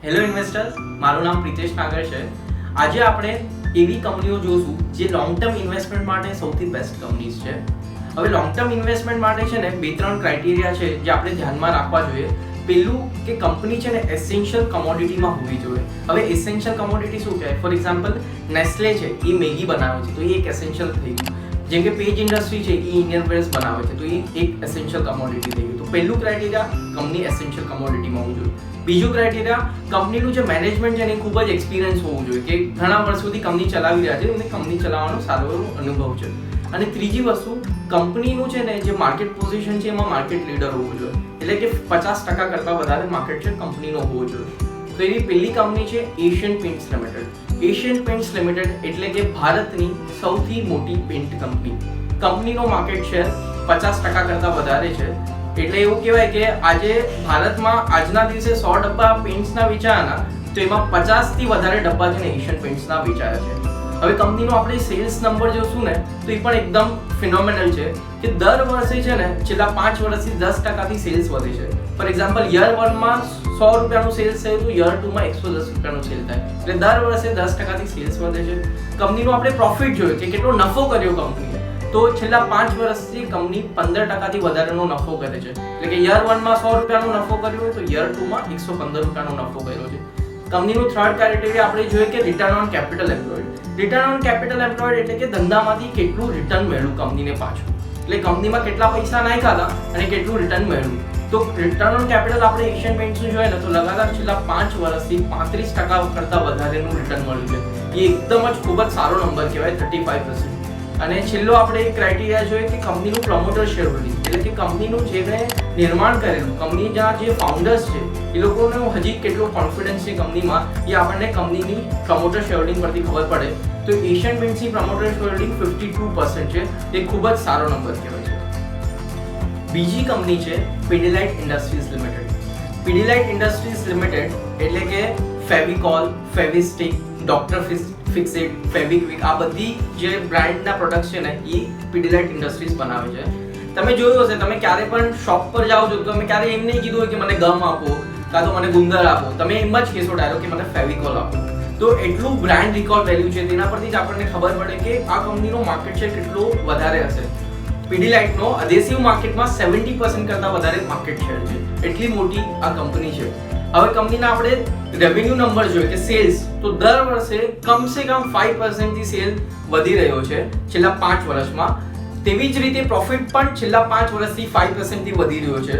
Hello investors, મારું નામ પ્રિતેશ નાગર છે. આજે આપણે એવી કંપનીઓ જોશું જે લોંગ ટર્મ ઇન્વેસ્ટમેન્ટ માટે સૌથી બેસ્ટ કંપનીઝ છે. હવે લોંગ ટર્મ ઇન્વેસ્ટમેન્ટ માટે છે ને 2-3 ક્રાઇટેરિયા છે જે આપણે ધ્યાનમાં રાખવા જોઈએ. પહેલું કે કંપની છે ને એસેન્શિયલ કમોડિટીમાં હોવી જોઈએ. હવે એસેન્શિયલ કમોડિટી શું કહેવાય? ફોર એક્ઝામ્પલ નેસ્લે છે, એ મેગી બનાવે છે તો એ એક એસેન્શિયલ થઈ ગયું. જેમ કે પેજ ઇન્ડસ્ટ્રી છે, એ ઇન્ડિયન વેર્સ બનાવે છે તો એ એક એસેન્શિયલ કમોડિટી થઈ ગયું. તો પહેલું ક્રાઇટેરિયા કંપની એસેન્શિયલ કમોડિટીમાં હોવું જોઈએ. બીજું ક્રાઇટેરિયા કંપનીનું જે મેનેજમેન્ટ છે એને ખૂબ જ એક્સપિરિયન્સ હોવું જોઈએ કે ઘણા વર્ષ સુધી કંપની ચલાવી રહ્યા છે, એમને કંપની ચલાવવાનો સારો એવો અનુભવ છે. અને ત્રીજી વસ્તુ, કંપનીનું છે ને જે માર્કેટ પોઝિશન છે એમાં માર્કેટ લીડર હોવું જોઈએ, એટલે કે 50% કરતાં વધારે માર્કેટ શેર કંપનીનો હોવો જોઈએ. તો એની પહેલી કંપની છે Asian paints limited. Asian paints limited એટલે કે ભારતની સૌથી મોટી પેઇન્ટ કંપની. કંપનીનો માર્કેટ શેર 50% કરતાં વધારે છે. એટલે એવું કહેવાય કે આજે ભારતમાં આજના દિવસે 100 ડબ્બા પેઇન્ટ્સના વેચાયાના તો એમાં 50થી વધારે ડબ્બા છે ને એશિયન પેઇન્ટ્સના વેચાયા છે. હવે કંપનીનો આપણે સેલ્સ નંબર જોશું ને તો એ પણ એકદમ ફિનોમિનલ છે કે દર વર્ષે છે ને છેલ્લા 5 વર્ષથી 10%થી સેલ્સ વધે છે. ફોર એક્ઝામ્પલ યર 1માં 100 રૂપિયાનું સેલ્સ થયું તો યર 2માં 110 રૂપિયાનું સેલ થાય, એટલે દર વર્ષે 10%થી સેલ્સ વધે છે. કંપનીનો આપણે પ્રોફિટ જોયો કે કેટલો નફો કર્યો કંપનીએ, તો છેલ્લા 5 વર્ષથી કંપની 15%થી વધારેનો નફો કરે છે. એટલે કે યર 1માં 100 રૂપિયાનો નફો કર્યો હોય તો યર 2માં 115 રૂપિયાનો નફો કર્યો છે. કંપનીનું થર્ડ ક્રાઇટેરિયા આપણે જોઈએ કે return on capital employed. Return on capital employed એટલે કે ધંધામાંથી કેટલું રિટર્ન મળ્યું કંપનીને પાછું, એટલે કંપનીમાં કેટલા પૈસા નાખ્યા હતા અને કેટલું રિટર્ન મળ્યું. તો રિટર્ન ઓન કેપિટલ આપણે એશિયન પેઇન્ટ્સનું જોઈએ ને તો લગાતાર છેલ્લા 5 વર્ષથી 35% કરતાં વધારેનું રિટર્ન મળ્યું છે. એ એકદમ જ ખૂબ જ સારો નંબર કહેવાય, 35%. અને છેલ્લો આપણે એક ક્રાઇટેરિયા જોઈએ કે કંપનીનું પ્રમોટર શેર હોલ્ડિંગ, એટલે કે કંપનીનું જેને નિર્માણ કરેલું, કંપનીના જે ફાઉન્ડર્સ છે એ લોકોનો હજી કેટલો કોન્ફિડન્સ છે કંપનીમાં એ આપણને કંપનીની પ્રમોટર શેર હોલ્ડિંગ પરથી ખબર પડે. તો એશિયન પેઇન્ટ્સની પ્રમોટર શેર હોલ્ડિંગ 52% છે, એ ખૂબ જ સારો નંબર કહેવાય છે. બીજી કંપની છે Pidilite industries limited. Pidilite industries limited એટલે કે ફેવિકોલ, ફેવિસ્ટિક, ડોક્ટર ફિક્સિટ, ફેવિક્વિક, આ બધી જે બ્રાન્ડના પ્રોડક્ટ્સ છે ને એ પીડીલાઇટ ઇન્ડસ્ટ્રીઝ બનાવે છે. તમે જોયું હશે, તમે ક્યારે પણ શોપ પર જાઓ છો તો તમે ક્યારે એમ નહીં કીધું હોય કે મને ગમ આપો કાં તો મને ગુંદર આપો, તમે એમ જ કહેશો ડાયરેક્ટ કે મને ફેવિકોલ આપો. તો એટલું બ્રાન્ડ રિકોલ વેલ્યુ છે, તેના પરથી જ આપણને ખબર પડે કે આ કંપનીનો માર્કેટ શેર કેટલો વધારે હશે. પીડીલાઇટનો અધેસિવ માર્કેટમાં 70% કરતાં વધારે માર્કેટ શેર છે, એટલી મોટી આ કંપની છે. હવે કંપનીના આપણે રેવન્યુ નંબર જોઈએ કે સેલ્સ, તો દર વર્ષે કમસે કમ 5% થી સેલ વધી રહ્યો છે છેલ્લા 5 વર્ષમાં. તેવી જ રીતે પ્રોફિટ પણ છેલ્લા 5 વર્ષથી 5% થી વધી રહ્યો છે.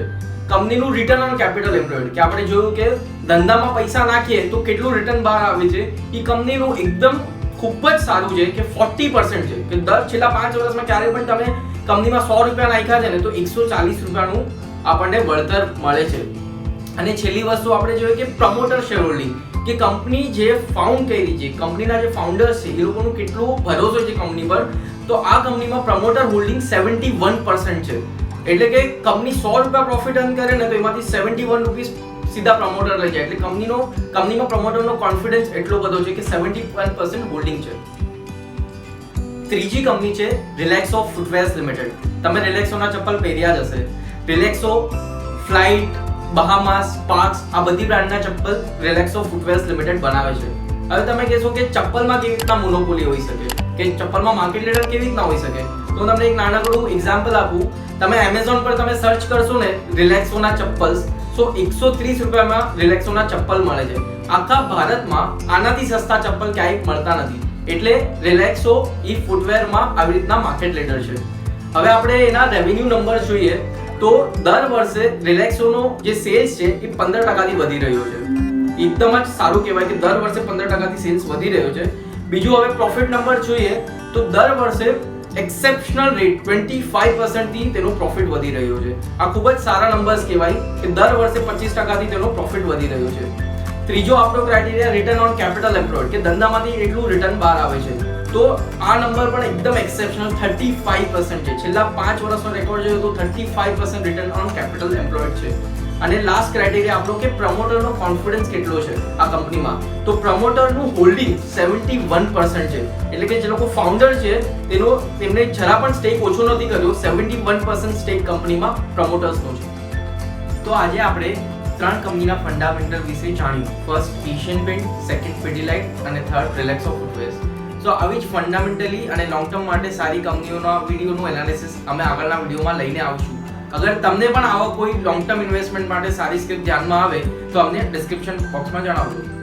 કંપનીનું રિટર્ન ઓન કેપિટલ એમ્પ્લોયડ કે આપણે જોયું કે ધંધામાં પૈસા નાખીએ તો કેટલું રિટર્ન બહાર આવે છે, એ કંપનીનું એકદમ ખૂબ જ સારું છે કે 40% છે. કે દર છેલ્લા 5 વર્ષમાં ક્યારે પણ તમે કંપનીમાં 100 રૂપિયા નાખ્યા છે ને તો 140 રૂપિયાનું આપણને વળતર મળે છે. અને છેલ્લી વસ્તુ આપણે જોઈએ કે પ્રમોટર શેર હોલ્ડિંગ, કે કંપની જે ફાઉન્ડ કરી છે, કંપનીના જે ફાઉન્ડર્સ છે એ લોકોનો કેટલો ભરોસો છે કંપની પર, તો આ કંપનીમાં પ્રમોટર હોલ્ડિંગ 71% છે. એટલે કે કંપની 100 રૂપિયા પ્રોફિટ અર્ન કરે ને તો એમાંથી 71 રૂપીસ સીધા પ્રમોટર લઈ જાય. એટલે કંપનીમાં પ્રમોટરનો કોન્ફિડન્સ એટલો બધો છે કે 71% હોલ્ડિંગ છે. ત્રીજી કંપની છે રિલેક્સો ફૂટવેર્સ લિમિટેડ. તમે રિલેક્સોના ચપ્પલ પહેર્યા જ હશે. રિલેક્સો, ફ્લાઇટ, બહામાસ, સ્પાર્ક્સ, આ બધી બ્રાન્ડના ચપ્પલ રિલેક્સો ફૂટવેર્સ લિમિટેડ બનાવે છે. હવે તમે કહેશો કે ચપ્પલમાં કેવી રીતના મોનોપોલી હોઈ શકે, કે ચપ્પલમાં માર્કેટ લીડર કેવી રીતના હોઈ શકે? તો તમને એક નાનકડું એક્ઝામ્પલ આપું. તમે એમેઝોન પર તમે સર્ચ કરશો ને રિલેક્સોના ચપ્પલ્સ, તો 130 રૂપિયામાં રિલેક્સોના ચપ્પલ મળે છે. આખા ભારતમાં આનાથી સસ્તા ચપ્પલ ક્યાંય મળતા નથી. એટલે રિલેક્સો એ ફૂટવેરમાં આવી રીતના માર્કેટ લીડર છે. હવે આપણે એના રેવન્યુ નંબર જોઈએ તો દર વર્ષે રિલેક્સોનો જે સેલ્સ છે એ 15%થી વધી રહ્યો છે. એકદમ જ સારું કહેવાય કે દર વર્ષે 15%થી સેલ્સ વધી રહ્યો છે. બીજું હવે પ્રોફિટ નંબર જોઈએ તો દર વર્ષે એક્સેપ્શનલ રેટ 25% થી તેનો પ્રોફિટ વધી રહ્યો છે. આ ખૂબ જ સારા નંબર્સ કહેવાય કે દર વર્ષે 25% થી તેનો પ્રોફિટ વધી રહ્યો છે. ત્રીજો આપણો criteria return on capital employed, કે ધંધામાંથી એટલું રિટર્ન બહાર આવે છે. તો આ નંબર પણ એકદમ એક્સેપ્શનલ 35% છે. છેલ્લા 5 વર્ષનો રેકોર્ડ જોઈએ તો 35% રિટર્ન ઓન કેપિટલ એમ્પ્લોયડ છે. અને લાસ્ટ ક્રાઇટેરિયા આપણો કે પ્રમોટરનો કોન્ફિડન્સ કેટલો છે આ કંપનીમાં, તો પ્રમોટરનું હોલ્ડિંગ 71% છે. એટલે કે જે લોકો ફાઉન્ડર છે તેમને જરા પણ સ્ટેક ઓછો નથી કર્યો, 71% સ્ટેક કંપનીમાં પ્રમોટર્સનો છે. તો આજે આપણે ત્રણ કંપનીના ફંડામેન્ટલ વિશે જાણ્યું. First Asian paint, second Pidilite અને થર્ડ રિલેક્સો ફૂટવેર્સ. સો આવી જ ફંડામેન્ટલી અને લોંગ ટર્મ માટે સારી કંપનીઓના વિડીયોનું એનાલિસિસ અમે આગળના વિડીયોમાં લઈને આવશું. અગર તમને પણ આવા કોઈ લોંગ ટર્મ ઇન્વેસ્ટમેન્ટ માટે સારી સ્ક્રિપ્ટ ધ્યાનમાં આવે તો અમને ડિસ્ક્રિપ્શન બોક્સમાં જણાવજો.